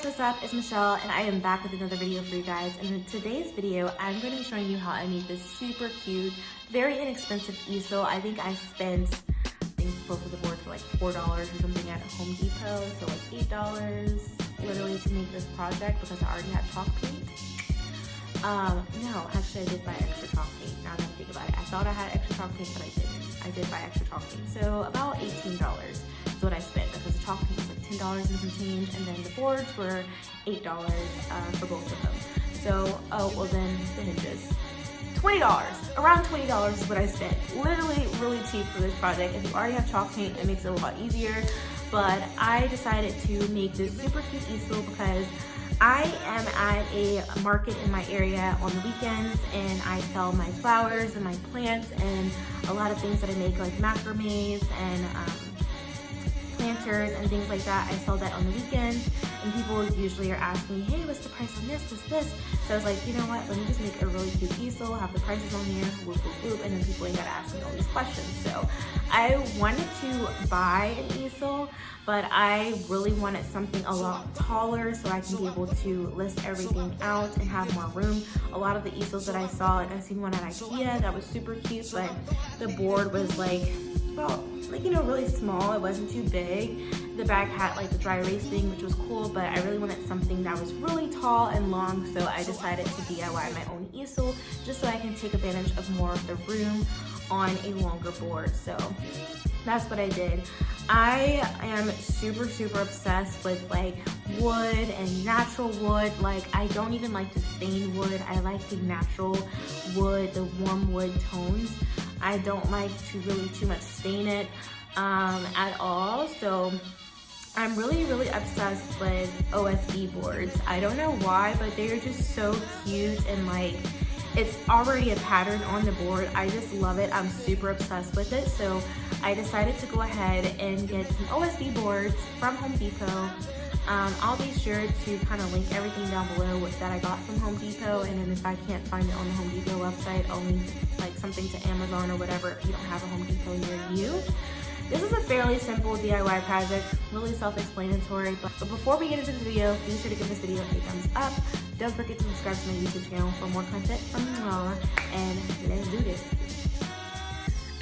guys, what's up? It's Michelle and I am back with another video for you guys. And in today's video, I'm going to be showing you how I made this super cute, very inexpensive easel. I think I spent, both of the boards for like $4 or something at Home Depot. So like $8 literally to make this project because I already had chalk paint. No, actually I did buy extra chalk paint now that I think about it. I thought I had extra chalk paint, but I didn't. I did buy extra chalk paint. So about $18 is what I spent because the chalk paint was like $10 and some change, and then the boards were $8 for both of them. So, oh, well then the hinges. $20, around $20 is what I spent. Literally really cheap for this project. If you already have chalk paint, it makes it a lot easier. But I decided to make this super cute easel because I am at a market in my area on the weekends and I sell my flowers and my plants and a lot of things that I make, like macrames and planters and things like that. I sell that on the weekends, and people usually are asking me, hey, what's the price on this, what's this? So I was like, you know what, let me just make a really cute easel, have the prices on here, whoop, whoop, whoop, and then people ain't gotta ask me all these questions. So I wanted to buy an easel, but I really wanted something a lot taller so I can be able to list everything out and have more room. A lot of the easels that I saw, like I seen one at IKEA that was super cute, but the board was like, well, like, you know, really small. It wasn't too big. The bag had like the dry erase thing, which was cool, but I really wanted something that was really tall and long, so I decided to DIY my own easel just so I can take advantage of more of the room on a longer board. So that's what I did. I am super obsessed with like wood and natural wood. Like, I don't even like to stain wood. I like the natural wood, the warm wood tones. I don't like to really too much stain it at all. So I'm really obsessed with OSB boards. I don't know why, but they're just so cute, and like it's already a pattern on the board. I just love it. I'm super obsessed with it. So I decided to go ahead and get some OSB boards from Home Depot. I'll be sure to kind of link everything down below that I got from Home Depot, and then if I can't find it on the Home Depot website, I'll link like something to Amazon or whatever if you don't have a Home Depot near you. This is a fairly simple DIY project, really self-explanatory, but before we get into this video, be sure to give this video a thumbs up. Don't forget to subscribe to my YouTube channel for more content from me, and let's do this.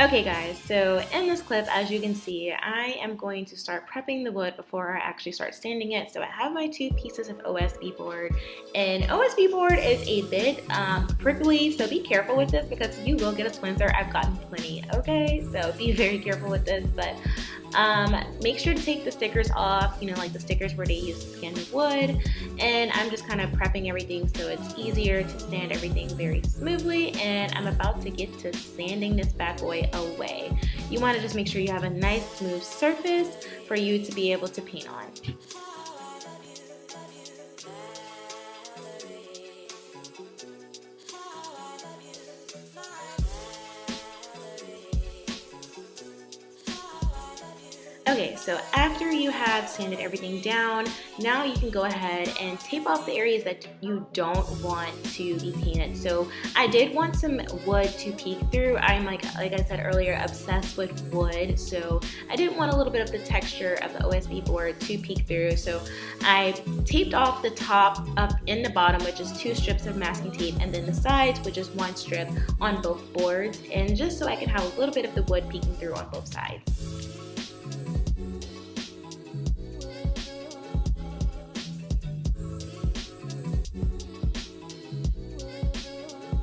Okay guys, so in this clip, as you can see, I am going to start prepping the wood before I actually start sanding it. So I have my 2 pieces of OSB board, and OSB board is a bit prickly, so be careful with this because you will get a splinter. I've gotten plenty, okay? So be very careful with this, but make sure to take the stickers off, you know, like the stickers where they use to scan the wood. And I'm just kind of prepping everything so it's easier to sand everything very smoothly, and I'm about to get to sanding this bad boy away. You want to just make sure you have a nice smooth surface for you to be able to paint on. Okay, so after you have sanded everything down, now you can go ahead and tape off the areas that you don't want to be painted. So I did want some wood to peek through. I'm like I said earlier, obsessed with wood. So I didn't want a little bit of the texture of the OSB board to peek through. So I taped off the top up in the bottom, which is 2 strips of masking tape, and then the sides, which is 1 strip on both boards. And just so I can have a little bit of the wood peeking through on both sides.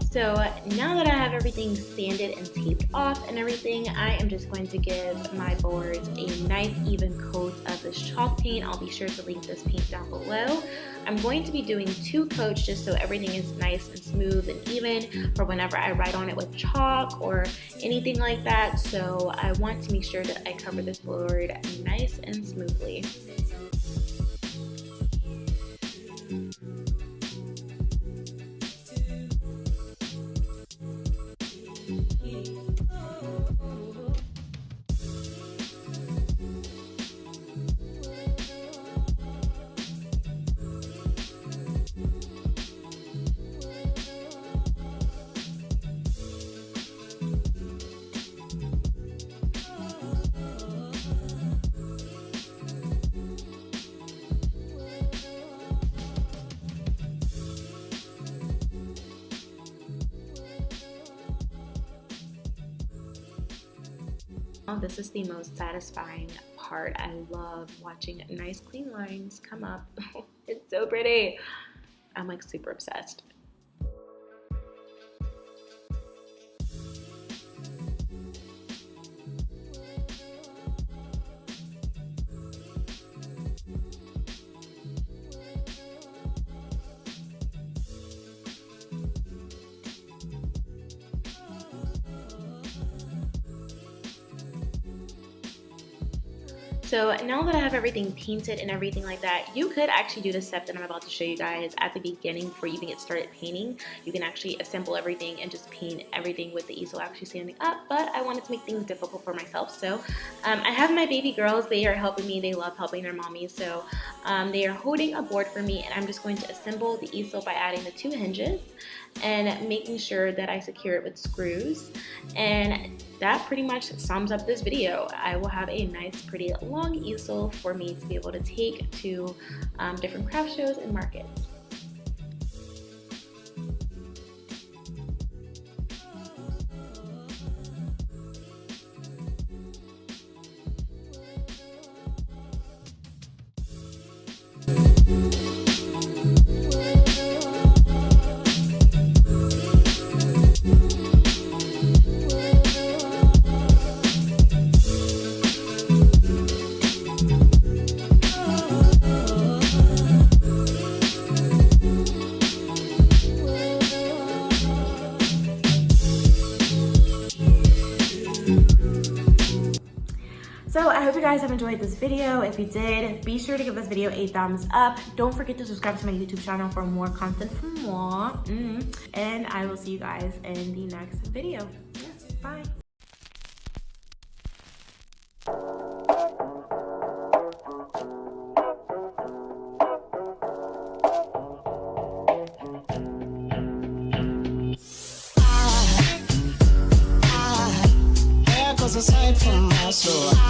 So now that I have everything sanded and taped off and everything, I am just going to give my boards a nice even coat of this chalk paint. I'll be sure to link this paint down below. I'm going to be doing 2 coats just so everything is nice and smooth and even for whenever I write on it with chalk or anything like that. So I want to make sure that I cover this board nice and smoothly. This is the most satisfying part. I love watching nice clean lines come up. It's so pretty. I'm like super obsessed. So now that I have everything painted and everything like that, you could actually do the step that I'm about to show you guys at the beginning before you even get started painting. You can actually assemble everything and just paint everything with the easel actually standing up, but I wanted to make things difficult for myself. So I have my baby girls. They are helping me. They love helping their mommy. So they are holding a board for me, and I'm just going to assemble the easel by adding the 2 hinges and making sure that I secure it with screws. And that pretty much sums up this video. I will have a nice pretty long easel for me to be able to take to different craft shows and markets. So I hope you guys have enjoyed this video. If you did, be sure to give this video a thumbs up. Don't forget to subscribe to my YouTube channel for more content from moi. And I will see you guys in the next video. Bye. Aside from my soul.